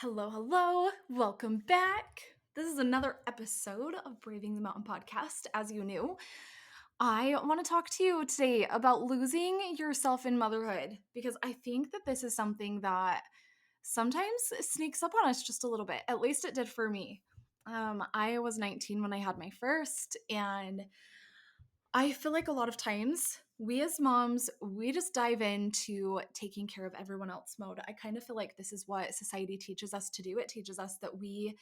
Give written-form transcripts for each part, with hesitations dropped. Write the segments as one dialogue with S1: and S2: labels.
S1: Hello, hello. Welcome back. This is another episode of Braving the Mountain podcast. As you knew, I want to talk to you today about losing yourself in motherhood because I think that this is something that sometimes sneaks up on us just a little bit. At least it did for me. I was 19 when I had my first, and I feel like a lot of times we as moms, we just dive into taking care of everyone else mode. I kind of feel like this is what society teaches us to do. It teaches us that we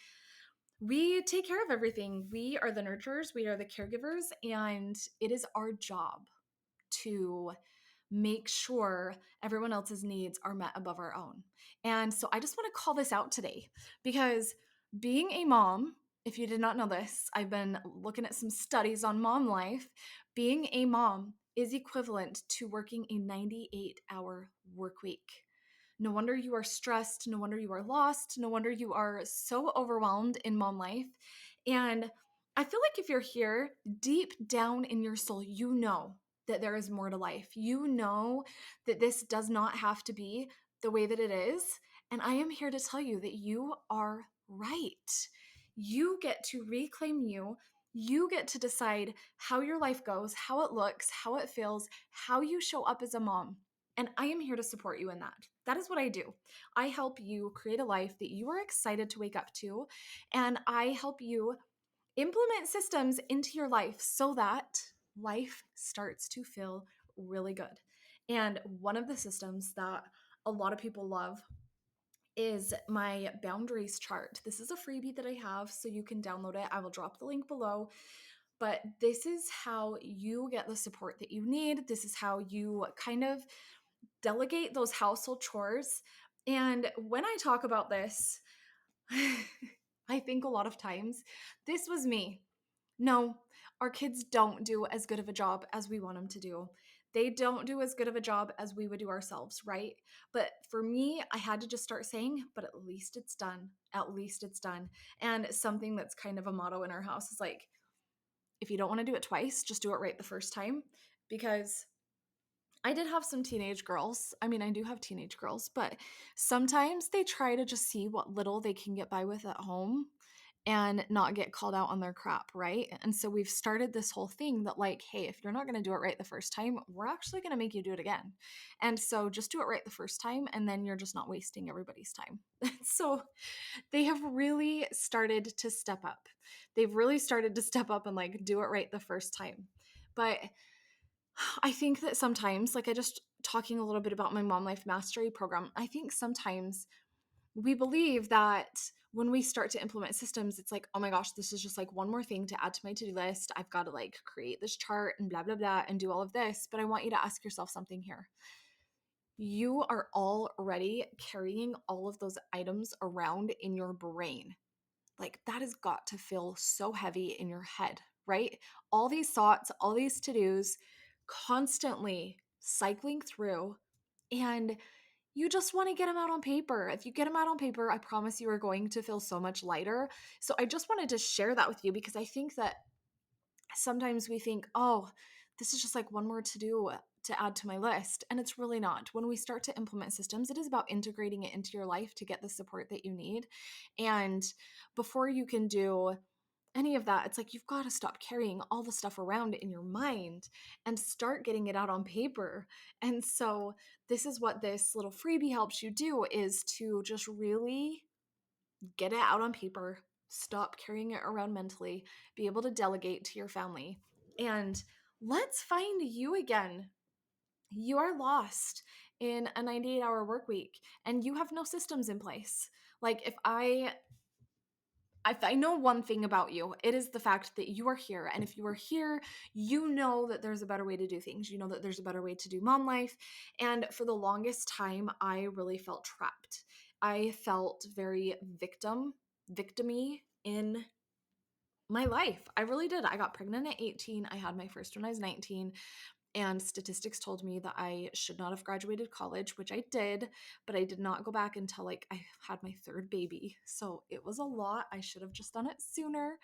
S1: take care of everything. We are the nurturers, we are the caregivers, and it is our job to make sure everyone else's needs are met above our own. And so I just want to call this out today because being a mom, if you did not know this, I've been looking at some studies on mom life. Being a mom is equivalent to working a 98-hour work week. No wonder you are stressed. No wonder you are lost. No wonder you are so overwhelmed in mom life. And I feel like if you're here, deep down in your soul, you know that there is more to life. You know that this does not have to be the way that it is. And I am here to tell you that you are right. You get to reclaim you. You get to decide how your life goes, how it looks, how it feels, how you show up as a mom. And I am here to support you in that. That is what I do. I help you create a life that you are excited to wake up to. And I help you implement systems into your life so that life starts to feel really good. And one of the systems that a lot of people love is my boundaries chart. This is a freebie that I have, so you can download it. I will drop the link below. But this is how you get the support that you need. This is how you kind of delegate those household chores. And when I talk about this, I think a lot of times this was me. No, our kids don't do as good of a job as we want them to do. They don't do as good of a job as we would do ourselves, right? But for me, I had to just start saying, but at least it's done. At least it's done. And something that's kind of a motto in our house is like, if you don't want to do it twice, just do it right the first time. Because I did have some teenage girls. I mean, I do have teenage girls, but sometimes they try to just see what little they can get by with at home and not get called out on their crap, right? And so we've started this whole thing that, like, hey, if you're not going to do it right the first time, we're actually going to make you do it again. And so just do it right the first time, and then you're just not wasting everybody's time. So they have really started to step up. They've really started to step up and like do it right the first time. But I think that sometimes, like I just talking a little bit about my mom life mastery program, I think sometimes we believe that when we start to implement systems, it's like, oh my gosh, this is just like one more thing to add to my to-do list. I've got to like create this chart and blah, blah, blah, and do all of this. But I want you to ask yourself something here. You are already carrying all of those items around in your brain. Like that has got to feel so heavy in your head, right? All these thoughts, all these to-dos constantly cycling through, and you just want to get them out on paper. If you get them out on paper, I promise you are going to feel so much lighter. So I just wanted to share that with you because I think that sometimes we think, oh, this is just like one more to do to add to my list. And it's really not. When we start to implement systems, it is about integrating it into your life to get the support that you need. And before you can do any of that, it's like you've got to stop carrying all the stuff around in your mind and start getting it out on paper. And so this is what this little freebie helps you do, is to just really get it out on paper, stop carrying it around mentally, be able to delegate to your family, and let's find you again. You are lost in a 98-hour work week and you have no systems in place. Like if I know one thing about you, it is the fact that you are here. And if you are here, you know that there's a better way to do things. You know that there's a better way to do mom life. And for the longest time, I really felt trapped. I felt very victimy in my life. I really did. I got pregnant at 18. I had my first when I was 19. And statistics told me that I should not have graduated college, which I did, but I did not go back until like I had my third baby. So it was a lot. I should have just done it sooner.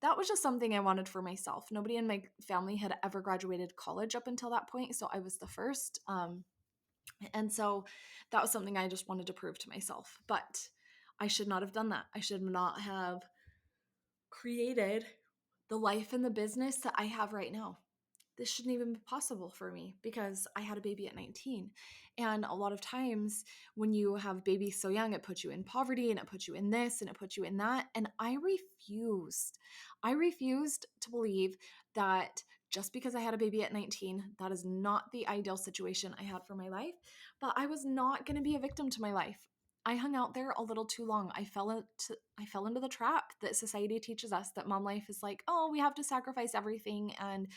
S1: That was just something I wanted for myself. Nobody in my family had ever graduated college up until that point. So I was the first. And so that was something I just wanted to prove to myself. But I should not have done that. I should not have created the life and the business that I have right now. This shouldn't even be possible for me because I had a baby at 19. And a lot of times when you have babies so young, it puts you in poverty and it puts you in this and it puts you in that. And I refused. I refused to believe that just because I had a baby at 19, that is not the ideal situation I had for my life. But I was not going to be a victim to my life. I hung out there a little too long. I fell into the trap that society teaches us, that mom life is like, oh, we have to sacrifice everything, and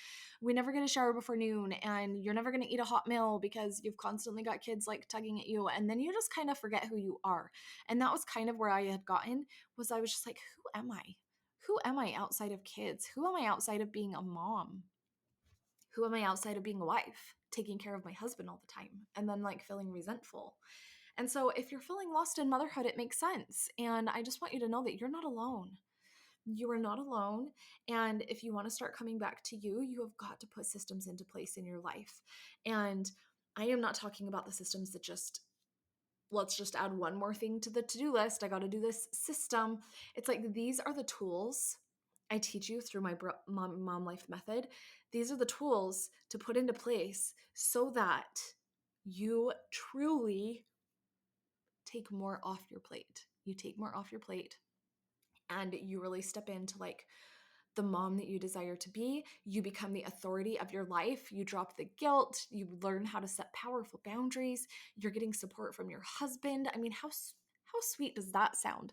S1: we never get a shower before noon, and you're never going to eat a hot meal because you've constantly got kids like tugging at you, and then you just kind of forget who you are. And that was kind of where I had gotten, was I was just like, who am I? Who am I outside of kids? Who am I outside of being a mom? Who am I outside of being a wife, taking care of my husband all the time, and then like feeling resentful? And so if you're feeling lost in motherhood, it makes sense. And I just want you to know that you're not alone. You are not alone. And if you want to start coming back to you, you have got to put systems into place in your life. And I am not talking about the systems that just, let's just add one more thing to the to-do list. I got to do this system. It's like, these are the tools I teach you through my mom life method. These are the tools to put into place so that you truly take more off your plate. You take more off your plate and you really step into like the mom that you desire to be. You become the authority of your life. You drop the guilt. You learn how to set powerful boundaries. You're getting support from your husband. I mean, how sweet does that sound?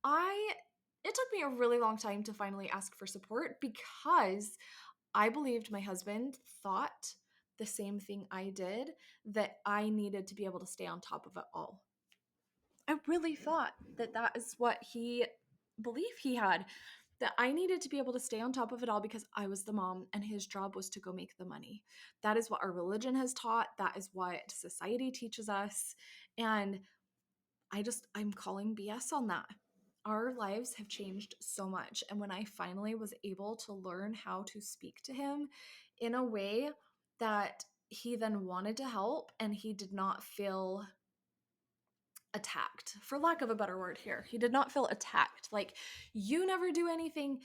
S1: It took me a really long time to finally ask for support because I believed my husband thought the same thing I did, that I needed to be able to stay on top of it all. I really thought that that is what he believed he had, that I needed to be able to stay on top of it all because I was the mom and his job was to go make the money. That is what our religion has taught. That is what society teaches us. And I'm calling BS on that. Our lives have changed so much. And when I finally was able to learn how to speak to him in a way that he then wanted to help and he did not feel attacked, for lack of a better word here. He did not feel attacked. Like, you never do anything.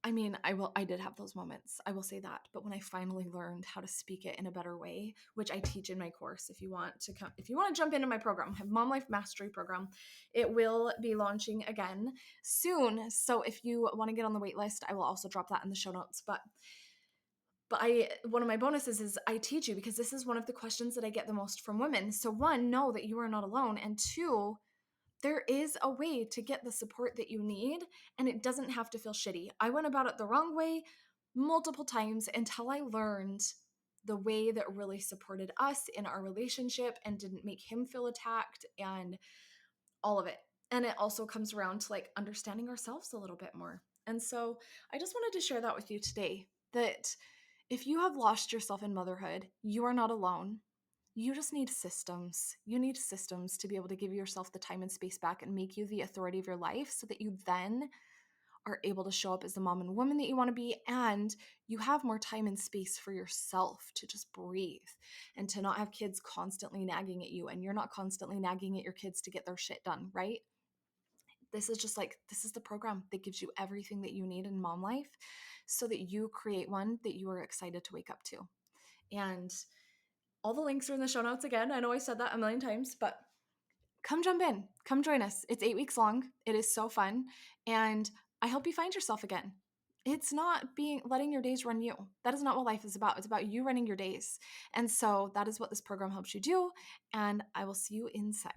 S1: I mean, I did have those moments. I will say that. But when I finally learned how to speak it in a better way, which I teach in my course, if you want to jump into my program, I have Mom Life Mastery program. It will be launching again soon. So if you want to get on the wait list, I will also drop that in the show notes. But one of my bonuses is I teach you because this is one of the questions that I get the most from women. So one, know that you are not alone. And two, there is a way to get the support that you need, and it doesn't have to feel shitty. I went about it the wrong way multiple times until I learned the way that really supported us in our relationship and didn't make him feel attacked and all of it. And it also comes around to like understanding ourselves a little bit more. And so I just wanted to share that with you today, that if you have lost yourself in motherhood, you are not alone. You just need systems. You need systems to be able to give yourself the time and space back and make you the authority of your life so that you then are able to show up as the mom and woman that you want to be, and you have more time and space for yourself to just breathe and to not have kids constantly nagging at you, and you're not constantly nagging at your kids to get their shit done, right? This is the program that gives you everything that you need in mom life so that you create one that you are excited to wake up to. And all the links are in the show notes again. I know I said that a million times, but come jump in. Come join us. It's 8 weeks long. It is so fun. And I hope you find yourself again. It's not letting your days run you. That is not what life is about. It's about you running your days. And so that is what this program helps you do. And I will see you inside.